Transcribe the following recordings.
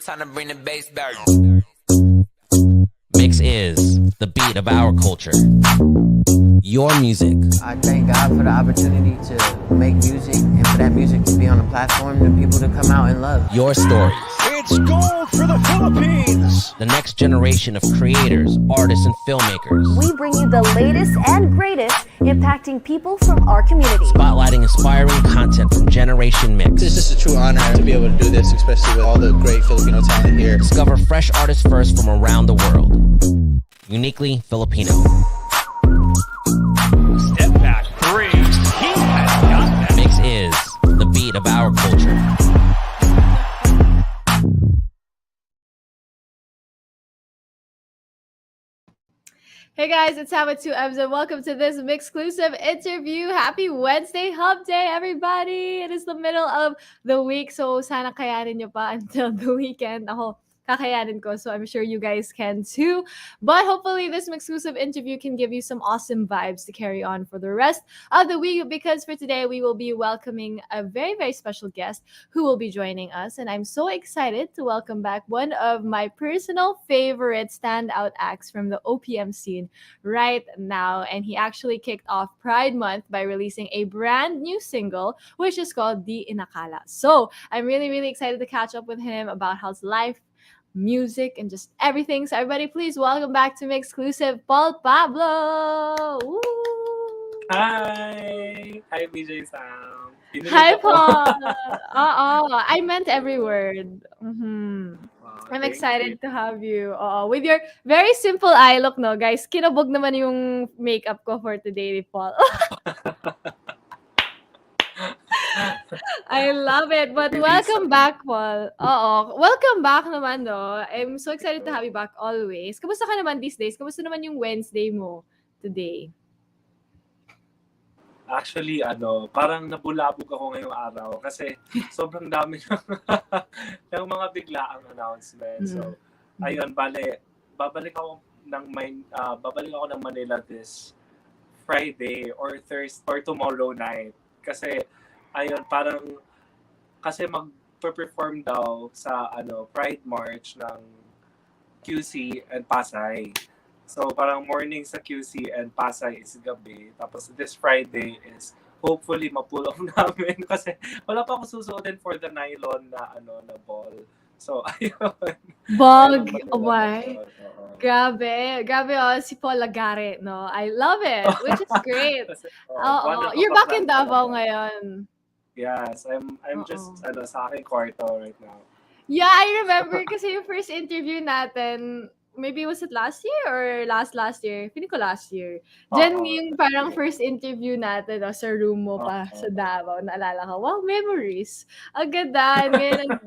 time to bring the bass back. Mix is the beat of our culture. Your music. I thank God for the opportunity to make music and for that music to be on a platform for people to come out and love. Your stories. It's gold for the Philippines. The next generation of creators, artists, and filmmakers. We bring you the latest and greatest impacting people from our community. Spotlighting inspiring content from Generation Mix. It's just a true honor to be able to do this, especially with all the great Filipino talent here. Discover fresh artists first from around the world. Uniquely Filipino. Step back three. He has got that. Mix is the beat of our culture. Hey guys, it's Hava 2Ems and welcome to this MYXclusive interview. Happy Wednesday Hub Day, everybody! It is the middle of the week, so sana kayanin nyo pa until the weekend. Ako, kakayanin ko, so I'm sure you guys can too. But hopefully this MYXclusive interview can give you some awesome vibes to carry on for the rest of the week, because for today we will be welcoming a very, very special guest who will be joining us. And I'm so excited to welcome back one of my personal favorite standout acts from the OPM scene right now. And he actually kicked off Pride Month by releasing a brand new single, which is called Di Inakala. So I'm really, really excited to catch up with him about how's life, music, and just everything. So everybody, please welcome back to MYXclusive, Pablo. Woo! Hi! Hi, BJ Sam. Hi, Paul. I meant every word. I'm excited to have you. With your very simple eye look, no, guys. Kinabog naman yung makeup ko for today, Paul. I love it. But welcome back, Paul. Welcome back naman, no. I'm so excited to have you back always. Kamusta ka naman these days? Kamusta naman yung Wednesday mo today? Actually, parang nabulabog ako ngayong araw kasi sobrang dami ng mga biglaang announcement. So, ayun, babalik ako ng Manila this Friday or Thursday or tomorrow night. Kasi ayun, kasi mag-perform daw sa Pride March ng QC and Pasay. So parang morning sa QC and Pasay is gabi. Tapos this Friday is hopefully ma-pull off namin kasi wala pa ako susuotin for the nylon na na ball. So ayun. Bog, why? Grabe si Paul Lagare, no? I love it, which is great. You're back in Davao ngayon. Yes, I'm just sa aking kwarto right now. Yeah, I remember kasi yung first interview natin, maybe was it last year or last year? Feeling ko last year. Diyan yung parang first interview natin sa room mo pa sa Davao. Naalala ko, wow, memories. Ang ganda. Ngayon,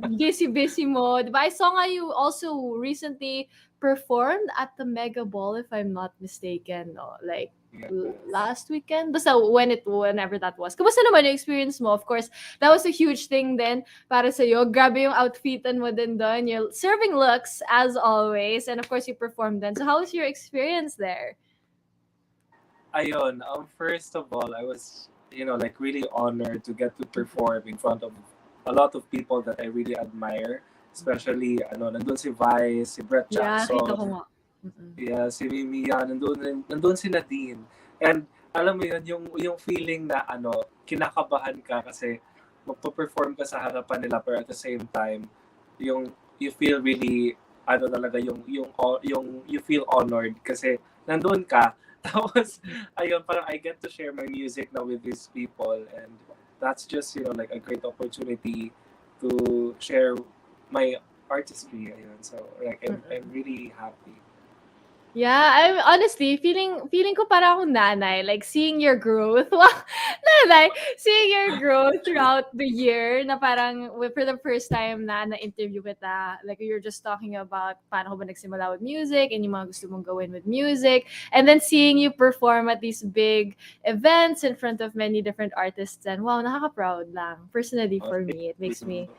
busy mo. Diba? I saw nga you also recently performed at the Mega Ball, if I'm not mistaken. No? Like, last weekend? Basta whenever that was. Kamusta naman yung experience mo? Of course, that was a huge thing din para sa'yo. Grabe yung outfitan mo din doon. You're serving looks, as always. And of course, you performed then. So how was your experience there? Ayun, first of all, I was, really honored to get to perform in front of a lot of people that I really admire. Especially, nandun si Vice, si Brett Jackson. Yeah, kita ko nga. Yeah, si Mimi, nandun si Nadine. And alam mo yun, yung feeling na kinakabahan ka kasi magpo-perform ka sa harapan nila, pero at the same time, you feel really talaga yung you feel honored kasi nandun ka. Tapos ayun, parang I get to share my music now with these people, and that's just like a great opportunity to share my artistry. Ayun. So like I'm really happy. Yeah, I'm honestly feeling ko para akong nanay, like seeing your growth. Wow, nanay, seeing your growth throughout the year na parang for the first time na-interview kita, like you're just talking about paano ko ba nagsimula with music and yung mga gusto mong gawin with music, and then seeing you perform at these big events in front of many different artists, and wow, nakaka-proud lang. Personally for me, it makes me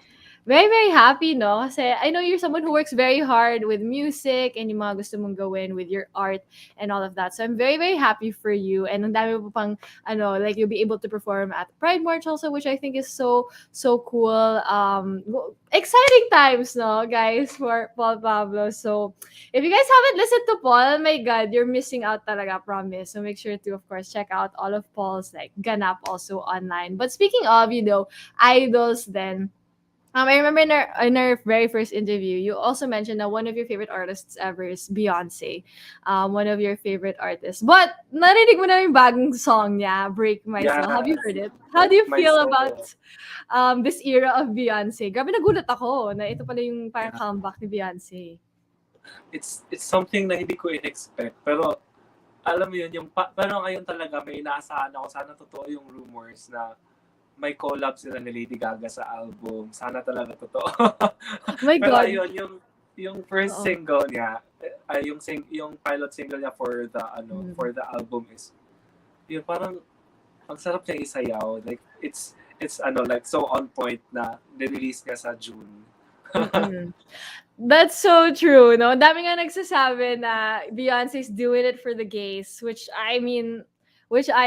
very, very happy, no? Kasi I know you're someone who works very hard with music and yung mga gusto mong gawin with your art and all of that. So I'm very, very happy for you. And ang dami mo pang, like you'll be able to perform at Pride March also, which I think is so, so cool. Exciting times, no, guys, for Paul Pablo. So if you guys haven't listened to Paul, oh my God, you're missing out talaga, promise. So make sure to, of course, check out all of Paul's like ganap also online. But speaking of, idols then, I remember in our very first interview, you also mentioned that one of your favorite artists ever is Beyonce. One of your favorite artists. But narinig mo na yung bagong song niya, Break My Soul. Have you Yes, heard it? How do you my feel soul. about this era of Beyonce? Grabe nagulat ako na ito pala yung parang Yeah. comeback ni Beyonce. It's something na hindi ko in-expect. Pero alam mo yun, pero ngayon talaga may inaasahan ako. Sana totoo yung rumors na may collab sila ni Lady Gaga sa album. Sana talaga totoo. Oh my Pero God. ayun, yung first Oo. single niya, yung pilot single niya for the for the album is yun parang ang sarap niya isayaw. Like it's like so on point na nirelease niya sa June. Mm-mm. That's so true, no? Dami nga nagsasabi na Beyonce's doing it for the gays, which I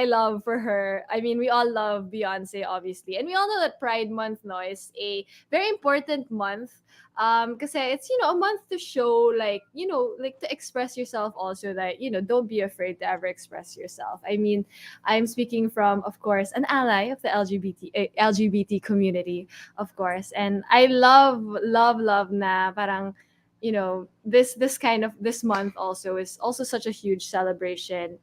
love for her. I mean, we all love Beyonce, obviously. And we all know that Pride Month, no, is a very important month. Kasi it's, a month to show, like to express yourself also that, don't be afraid to ever express yourself. I mean, I'm speaking from, of course, an ally of the LGBT community, of course. And I love, love, love na parang, this month also is also such a huge celebration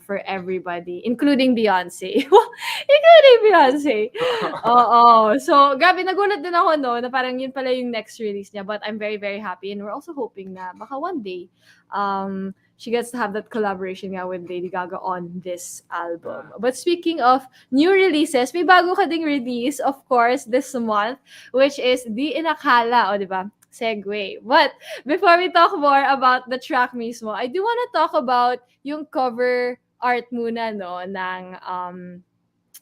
for everybody, including Beyonce. Including Beyonce. Oo. So, grabe, nagulat din ako, no, na parang yun pala yung next release niya. But I'm very, very happy. And we're also hoping na baka one day, she gets to have that collaboration nga with Lady Gaga on this album. But speaking of new releases, may bago ka ding release, of course, this month, which is Di Inakala, o diba? Segue. But before we talk more about the track mismo, I do want to talk about yung cover art muna, no, ng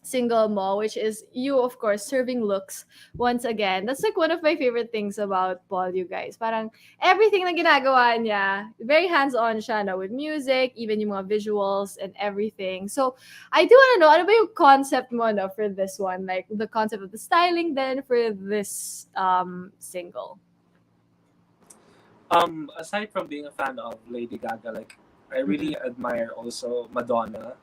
single mo, which is you, of course, serving looks once again. That's like one of my favorite things about Paul, you guys. Parang everything na ginagawa niya, very hands-on siya, no, with music, even yung mga visuals and everything. So, I do want to know, ano ba yung concept mo, no, for this one? Like, the concept of the styling then for this single? Aside from being a fan of Lady Gaga, like I really admire also Madonna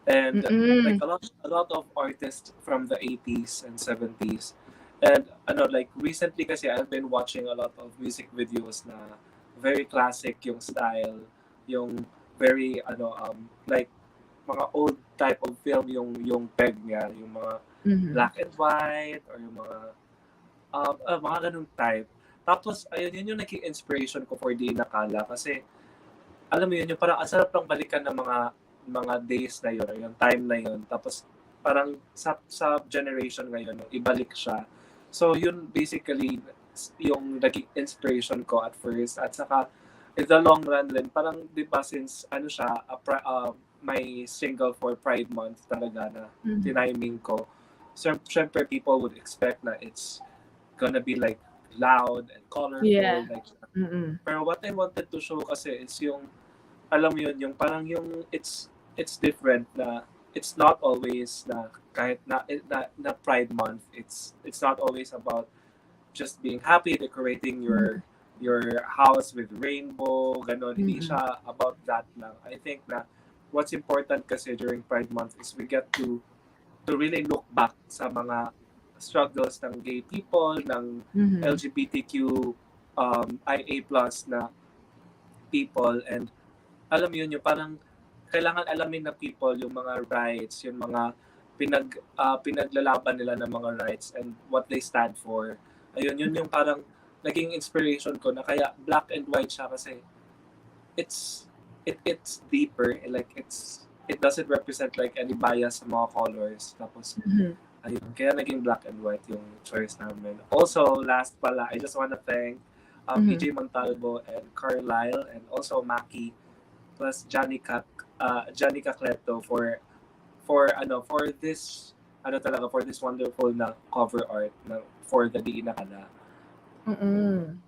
and like a lot of artists from the 80s and 70s. And like recently kasi I've been watching a lot of music videos na very classic yung style, yung very like mga old type of film yung peg niya, yung mga black and white or yung mga ganung type. Tapos, ayun, yun yung naging inspiration ko for Di Nakala. Kasi, alam mo yun, yung parang ang sarap lang balikan ng mga days na yun, yung time na yun. Tapos, parang sa generation ngayon, ibalik siya. So, yun basically yung naging inspiration ko at first. At saka, in the long run din, parang, di ba, since, may single for Pride Month talaga na tiniming ko. So, syempre, people would expect na it's gonna be like, loud and colorful, like that. Pero what I wanted to show kasi is yung alam mo yun, yung parang yung it's different na it's not always na kahit na Pride Month, it's not always about just being happy, decorating your house with rainbow, ganon. Hindi siya about that lang. I think na what's important kasi during Pride Month is we get to really look back sa mga struggles ng gay people, ng LGBTQ IA+ na people, and alam yun yung parang kailangan alamin na people yung mga rights, yung mga pinaglalaban nila ng mga rights and what they stand for. Ayun, yun yung parang naging inspiration ko na kaya black and white siya kasi it's deeper, like it doesn't represent like any bias sa mga colors. Tapos ayun, kaya naging black and white yung choice namin. Also, last pala, I just want to thank EJ Montalvo and Carlisle and also Maki plus Johnny Cacleto for this for this wonderful na cover art na for the Di Nakala. Mm.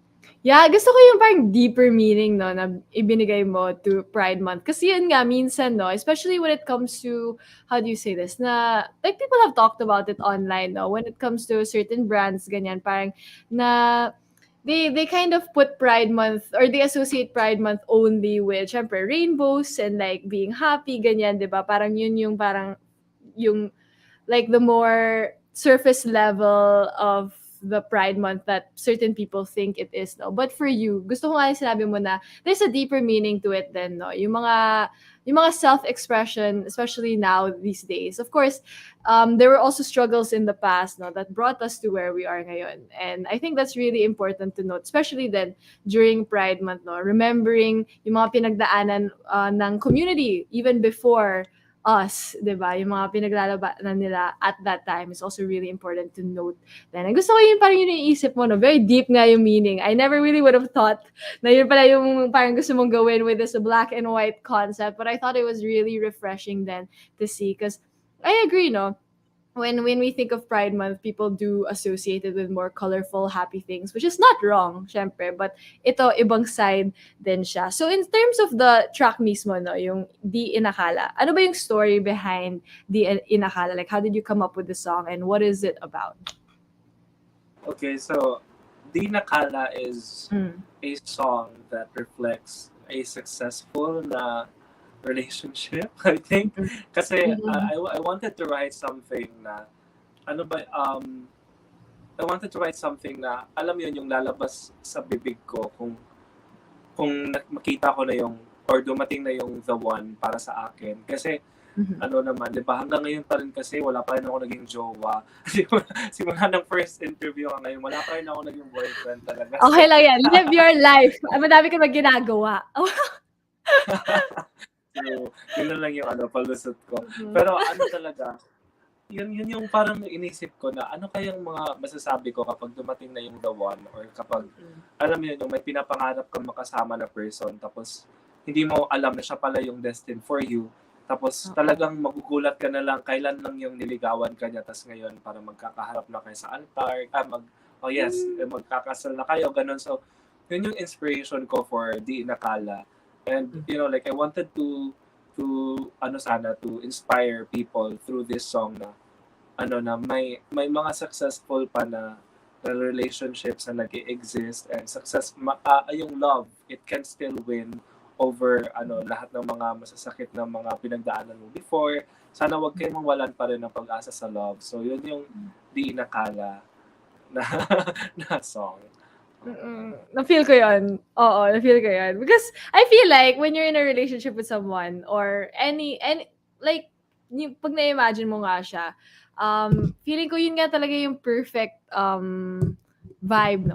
Yeah, gusto ko yung parang deeper meaning, no, na ibinigay mo to Pride Month. Kasi yun nga, minsan, no, especially when it comes to, how do you say this, na, like, people have talked about it online, no, when it comes to certain brands, ganyan, parang, na, they kind of put Pride Month, or they associate Pride Month only with, syempre, rainbows, and, like, being happy, ganyan, di ba? Parang yun yung, parang, yung like the more surface level of the Pride Month that certain people think it is, no? But for you, gusto ko nga yung sinabi mo na there's a deeper meaning to it then, no? Yung mga self-expression, especially now these days. Of course, there were also struggles in the past, no, that brought us to where we are ngayon. And I think that's really important to note, especially then during Pride Month, no? Remembering yung mga pinagdaanan ng community even before us, 'di ba? Yung mga pinaglalabanan nila at that time is also really important to note. Then, gusto ko yun parang yun yung isip mo, no? Very deep nga yung meaning. I never really would have thought na yun pala yung parang gusto mong gawin with this black and white concept. But I thought it was really refreshing then to see. Because I agree, no? When we think of Pride Month, people do associate it with more colorful, happy things, which is not wrong, syempre. But ito, ibang side din siya. So in terms of the track mismo, no, yung Di Inakala, ano ba yung story behind Di Inakala? Like, how did you come up with the song and what is it about? Okay, so Di Nakala is a song that reflects a successful na relationship, I think. Kasi I wanted to write something na, ano ba, I wanted to write something na, alam yun, yung lalabas sa bibig ko kung makita ko na yung, or dumating na yung the one para sa akin. Kasi, ano naman, di ba, hanggang ngayon pa rin kasi wala pa rin ako naging jowa. Simula ng first interview ngayon, wala pa rin ako naging boyfriend talaga. Okay lang yan. Live your life. Madami ka ginagawa. So, yun na lang yung palusot ko. Pero ano talaga, yun yung parang inisip ko na ano kayang mga masasabi ko kapag dumating na yung the one, or kapag, alam mo yun, yung may pinapangarap kang makasama na person, tapos hindi mo alam na siya pala yung destined for you, tapos talagang magugulat ka na lang kailan lang yung niligawan ka niya, tapos ngayon parang magkakaharap na kayo sa altar, magkakasal na kayo, ganun. So, yun yung inspiration ko for Di Nakala. And like I wanted to inspire people through this song na na may mga successful pa na relationships na nag-exist, and yung love, it can still win over lahat ng mga masasakit na mga pinagdaanan mo before. Sana wag kayong mawalan pa rin ng pag-asa sa love. So yun yung Di Nakala na song. Na-feel ko yun. Oo, na-feel ko yun. Because I feel like when you're in a relationship with someone or any like, pag na-imagine mo nga siya, feeling ko yun nga talaga yung perfect vibe.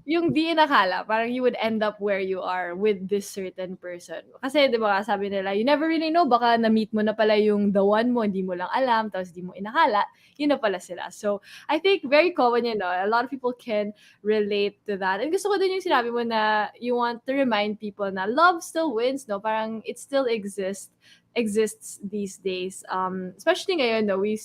Yung Di Inakala, parang you would end up where you are with this certain person. Kasi, di ba, sabi nila, you never really know, baka na-meet mo na pala yung the one mo, hindi mo lang alam, tapos di mo inakala, yun na pala sila. So, I think very common yun, no? A lot of people can relate to that. And gusto ko din yung sinabi mo na you want to remind people na love still wins, no? Parang it still exists these days. Especially ngayon, no, we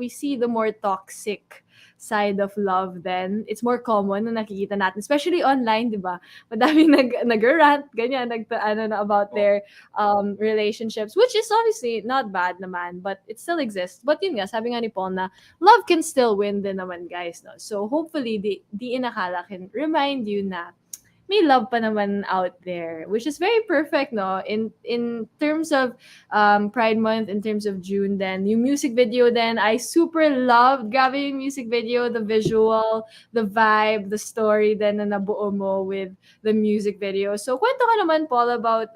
see the more toxic side of love then. It's more common na nakikita natin, especially online, di ba? Madaming nag-rant, ganyan, na about their relationships, which is obviously not bad naman, but it still exists. But yun nga, sabi nga ni Paul na love can still win din naman, guys, no? So hopefully, Di Inakala can remind you na may love pa naman out there, which is very perfect, no? In terms of Pride Month, in terms of June, then yung music video, then I super loved. Grabe yung music video, the visual, the vibe, the story, then na nabuo mo with the music video. So kwento ka naman, Paul, about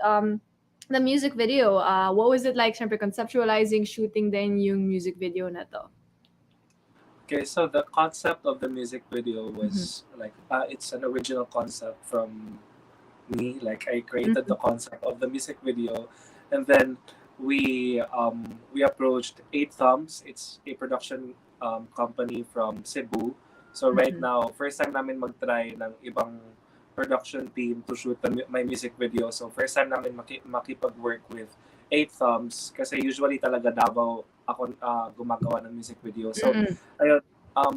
the music video. What was it like, syempre, conceptualizing, shooting then yung music video na to? Okay, so the concept of the music video was like, it's an original concept from me. Like, I created the concept of the music video, and then we approached 8 Thumbs. It's a production company from Cebu. So right now, first time namin mag-try ng ibang production team to shoot my music video. So first time namin makipag-work with 8 Thumbs, kasi usually talaga Davao ako gumagawa ng music video. So ayun,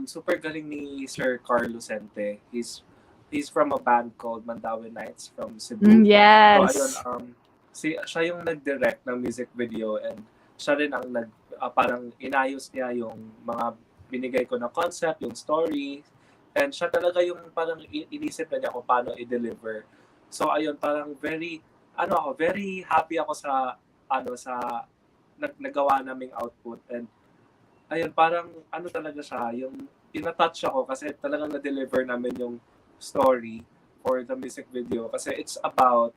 super galing ni Sir Carl Lucente. He's he's from a band called Mandawi Nights from Cebu. So ayun, Yes. siya yung nag-direct ng music video, and siya rin ang parang inayos niya yung mga binigay ko na concept, yung story, and siya talaga yung parang inisip na niya kung paano i-deliver. So ayun, parang very happy ako sa nagawa naming output, and ayun, parang talaga siya, yung pinatouch ako kasi talagang na-deliver namin yung story for the music video, kasi it's about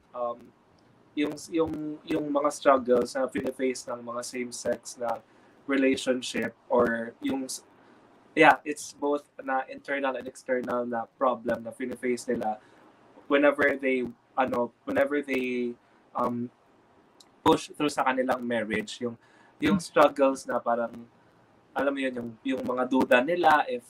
yung mga struggles na face ng mga same-sex na relationship, or it's both na internal and external na problem na face nila whenever they push through sa kanilang marriage, yung struggles na parang alam mo yun, yung mga duda nila if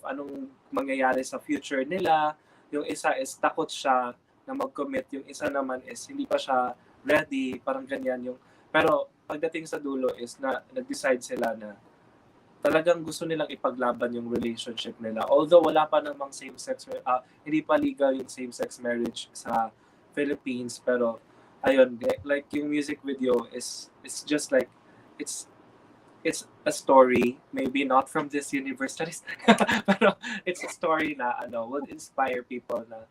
anong mangyayari sa future nila. Yung isa is takot siya na mag-commit, yung isa naman is hindi pa siya ready, parang ganyan pero pagdating sa dulo is na nag-decide sila na talagang gusto nilang ipaglaban yung relationship nila, although wala pa namang same-sex, hindi pa legal yung same-sex marriage sa Philippines. Pero ayun, like yung music video is just like it's a story, maybe not from this universe, pero it's a story na would inspire people na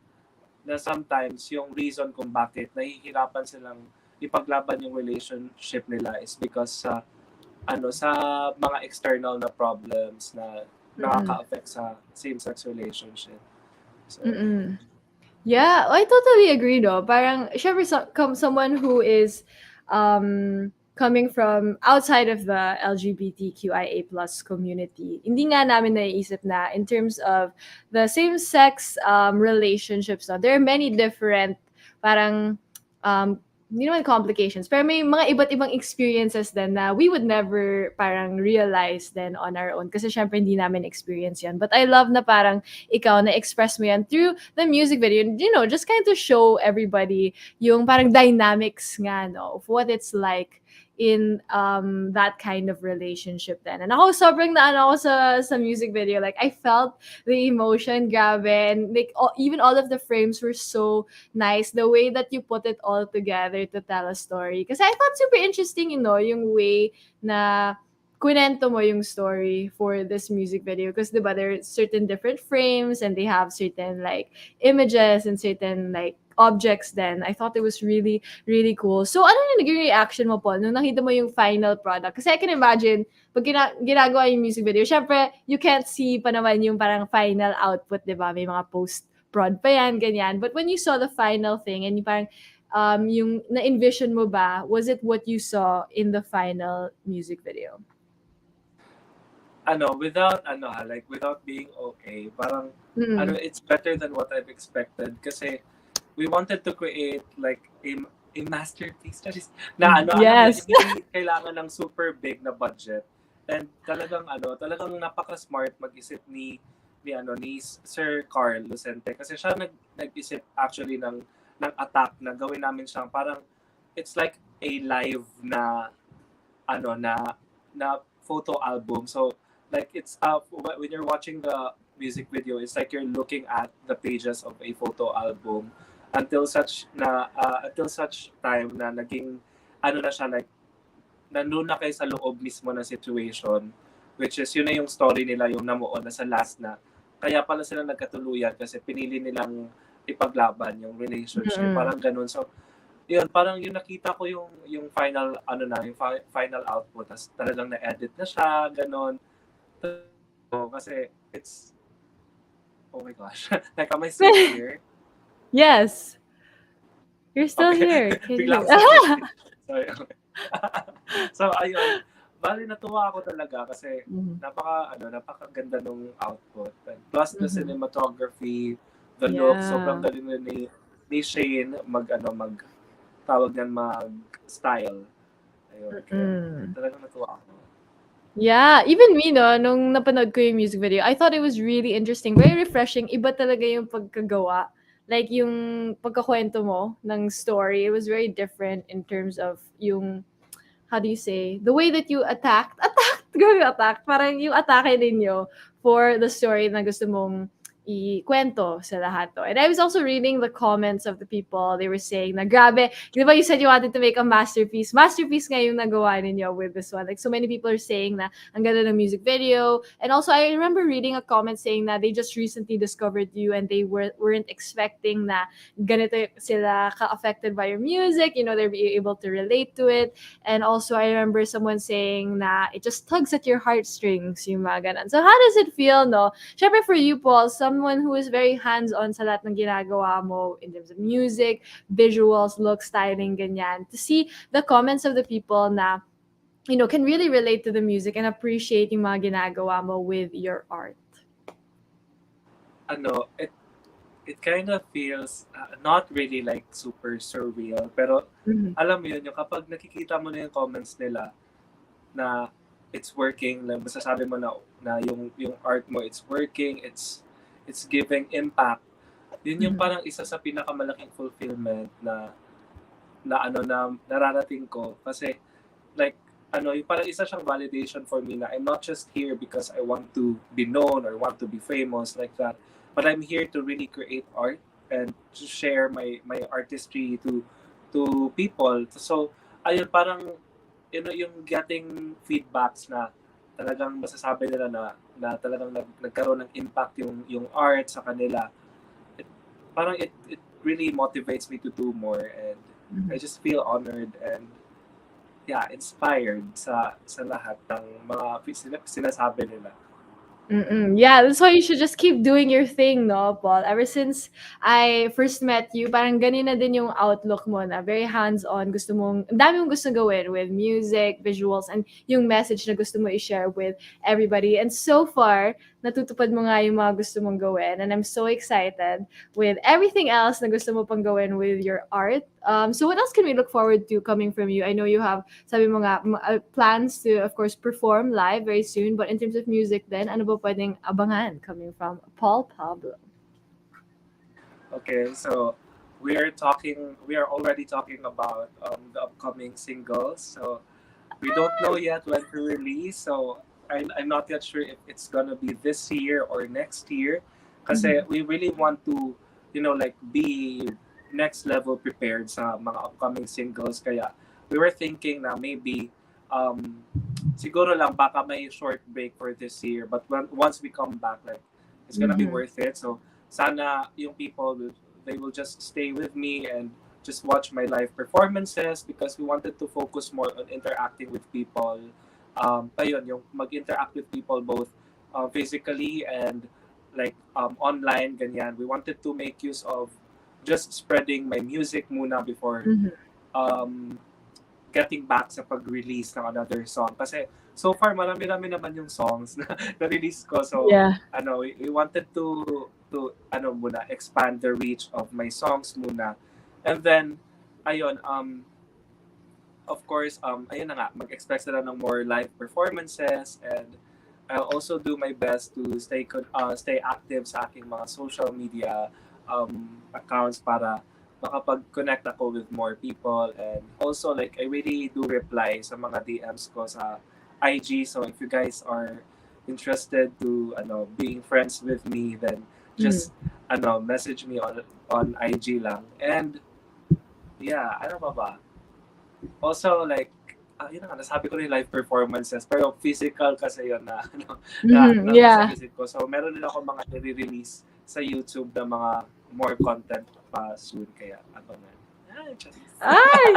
sometimes yung reason kung bakit nahihirapan silang ipaglaban yung relationship nila is because sa mga external na problems na nakaka-affect sa same-sex relationship. So, Yeah, I totally agree, no. Parang, syempre, someone who is coming from outside of the LGBTQIA plus community, hindi nga namin naiisip na in terms of the same-sex relationships, no, there are many different, parang, hindi naman complications, pero may mga iba't ibang experiences din na we would never parang realize then on our own kasi syempre hindi namin experience yan. But I love na parang ikaw na-express mo yan through the music video, just kind of show everybody yung parang dynamics nga, no, of what it's like in that kind of relationship then. And ako sobrang ako sa music video. Like, I felt the emotion, grabe. And like, even all of the frames were so nice. The way that you put it all together to tell a story. Kasi I thought super interesting, yung way na kwento mo yung story for this music video. Because, diba, there are certain different frames and they have certain, like, images and certain, like, objects then. I thought it was really, really cool. So, ano yung naging reaction mo, Paul, nung nakita mo yung final product? Kasi I can imagine, pag ginagawa yung music video, syempre, you can't see pa naman yung parang final output, diba? May mga post-prod pa yan, ganyan. But when you saw the final thing, and yung parang, yung na-envision mo ba, was it what you saw in the final music video? without being okay, parang, it's better than what I've expected. Kasi, we wanted to create like a masterpiece na Yes. hindi kailangan ng super big na budget, and talagang napaka-smart mag-isip ni Sir Carl Lucente, kasi siya nag-isip actually ng attack na gawin namin siyang parang it's like a live na na photo album. So like it's when you're watching the music video, it's like you're looking at the pages of a photo album until such time na naging na siya, like nandun na kayo sa loob mismo ng situation, which is yun na yung story nila, yung namuon na sa last na kaya pala sila nagkatuluyan kasi pinili nilang ipaglaban yung relationship, parang ganun. So yun, parang yung nakita ko yung final yung final output, tas talagang na-edit na siya, ganun. So, kasi it's, oh my gosh, like am I still here? Yes. You're still Okay. here. Can Biglang you- sorry. So ayun, bali natuwa ako talaga kasi napakaganda nung output. And plus the cinematography, the look, Yeah. sobrang galing na ni Shane tawag niyan mag-style. Ayun. Kaya talagang natuwa ako. Yeah, even me, no, nung napanood ko yung music video, I thought it was really interesting, very refreshing. Iba talaga yung pagkagawa. Like, yung pagkakwento mo ng story, it was very different in terms of yung, how do you say, the way that you attacked, grabe attack, parang yung atake ninyo for the story na gusto mong ikwento sa lahat to. And I was also reading the comments of the people. They were saying na grabe, di ba you said you wanted to make a masterpiece. Masterpiece nga yung nagawa ninyo with this one. Like so many people are saying na ang ganda ng music video. And also I remember reading a comment saying that they just recently discovered you and they weren't expecting na ganito sila ka-affected by your music. You know, they're able to relate to it. And also I remember someone saying na it just tugs at your heartstrings yung mga ganun. So how does it feel, no? Syempre for you, Paul, someone who is very hands-on sa lahat ng ginagawa mo in terms of music, visuals, look, styling, ganyan. To see the comments of the people na, you know, can really relate to the music and appreciate yung mga ginagawa mo with your art. It kind of feels not really like super surreal, pero alam mo yun, yung kapag nakikita mo na yung comments nila na it's working, na masasabi mo na yung art mo, it's working, it's giving impact. Yun yung parang isa sa pinakamalaking fulfillment na nararating ko kasi like yung parang isa siyang validation for me na I'm not just here because I want to be known or want to be famous like that, but I'm here to really create art and to share my artistry to people. So ayun, parang yung getting feedbacks na talagang masasabi nila na talagang nagkaroon ng impact yung art sa kanila. It really motivates me to do more, and I just feel honored and inspired sa lahat ng mga sinasabi nila. Yeah, that's why you should just keep doing your thing, no, Paul? Ever since I first met you, parang ganun na din yung outlook mo na very hands-on. Ang dami mong gusto gawin with music, visuals, and yung message na gusto mo i-share with everybody. And so far, natutupad mo nga yung mga gusto mong gawin. And I'm so excited with everything else na gusto mo pang gawin with your art. So what else can we look forward to coming from you? I know you have, sabi mo nga, plans to, of course, perform live very soon. But in terms of music then, ano ba pwedeng abangan coming from Paul Pablo? Okay, so we are already talking about the upcoming singles. So we don't know yet when to release. So I'm not yet sure if it's gonna be this year or next year. Kasi we really want to, like be next level prepared sa mga upcoming singles. Kaya we were thinking na maybe siguro lang baka may short break for this year, but once we come back, like it's gonna be worth it. So sana yung people they will just stay with me and just watch my live performances because we wanted to focus more on interacting with people. Ayun, yung mag-interact with people both physically and like online, ganyan. We wanted to make use of just spreading my music muna before getting back sa pag-release ng another song. Kasi so far, marami naman yung songs na na-release ko. So, we wanted to muna, expand the reach of my songs muna. And then, ayun, of course, ayun na nga, mag-expect sila ng more live performances, and I'll also do my best to stay active sa aking mga social media accounts para makapag-connect ako with more people. And also, like, I really do reply sa mga DMs ko sa IG. So if you guys are interested to being friends with me, then just message me on IG lang. And ano ba? Also, like, yun nga, nasabi ko rin live performances, pero physical kasi yun na sa visit ko. So meron din ako mga i-release sa YouTube na mga more content pa soon, kaya abangan. Ay,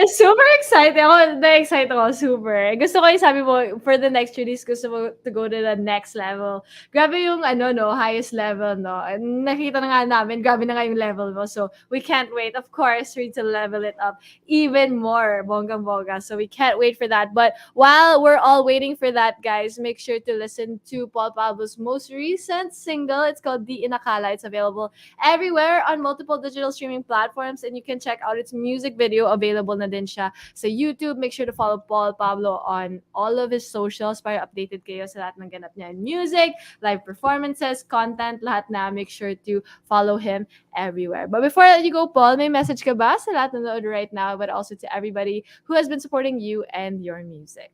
super excited ako. Na-excite ako, super. Gusto ko yung sabi mo, for the next release, gusto mo to go to the next level. Grabe yung, highest level, no? Nakita na nga namin, grabe na nga yung level mo. So, we can't wait, of course, for you to level it up even more, bonggang-bongga. So, we can't wait for that. But while we're all waiting for that, guys, make sure to listen to Paul Pablo's most recent single. It's called Di Inakala. It's available everywhere on multiple digital streaming platforms, and you can check out its music video. Available na din siya sa YouTube. Make sure to follow Paul Pablo on all of his socials para updated kayo sa lahat ng ganap niya in music, live performances, content, lahat na. Make sure to follow him everywhere. But before I let you go, Paul, may message ka ba sa lahat na nanood right now, but also to everybody who has been supporting you and your music?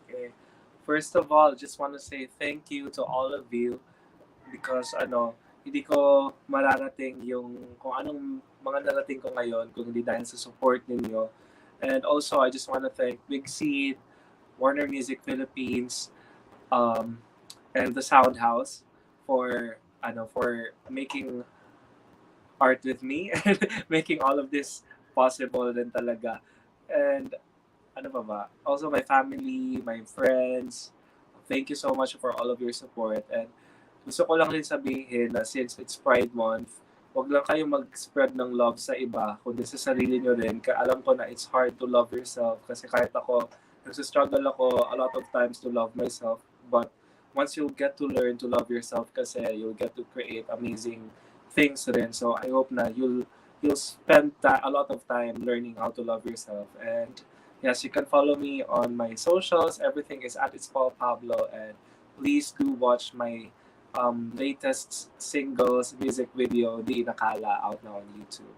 Okay. First of all, just want to say thank you to all of you because hindi ko mararating yung kung anong mga narating ko ngayon kung hindi dahil sa support ninyo. And also, I just want to thank Big Seed, Warner Music Philippines, um, and the Sound House for for making art with me and making all of this possible din talaga. And ano pa ba? Also my family, my friends, thank you so much for all of your support. And gusto ko lang rin sabihin na since it's Pride Month, wag lang kayo mag-spread ng love sa iba, kundi sa sarili nyo rin. Alam ko na it's hard to love yourself kasi kahit ako, nagsistruggle ako a lot of times to love myself. But once you get to learn to love yourself kasi you'll get to create amazing things rin. So I hope na you'll spend a lot of time learning how to love yourself. And yes, you can follow me on my socials. Everything is at It's Paul Pablo. And please do watch my latest singles music video, Di Nakala, out now on YouTube.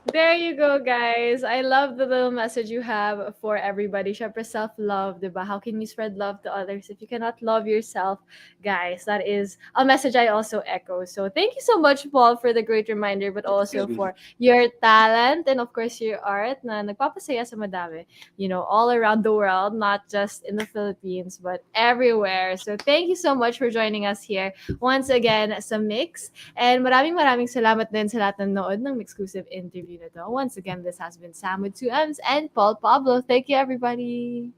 There you go, guys. I love the little message you have for everybody. Syempre, self-love, diba? How can you spread love to others if you cannot love yourself, guys? That is a message I also echo. So thank you so much, Paul, for the great reminder, but also Gabby. for your talent and, of course, your art na nagpapasaya sa madami, all around the world, not just in the Philippines, but everywhere. So thank you so much for joining us here once again sa Mix. And maraming salamat din sa lahat ng nood ng exclusive interview na to. Once again, this has been Sam with two M's and Paul Pablo. Thank you, everybody.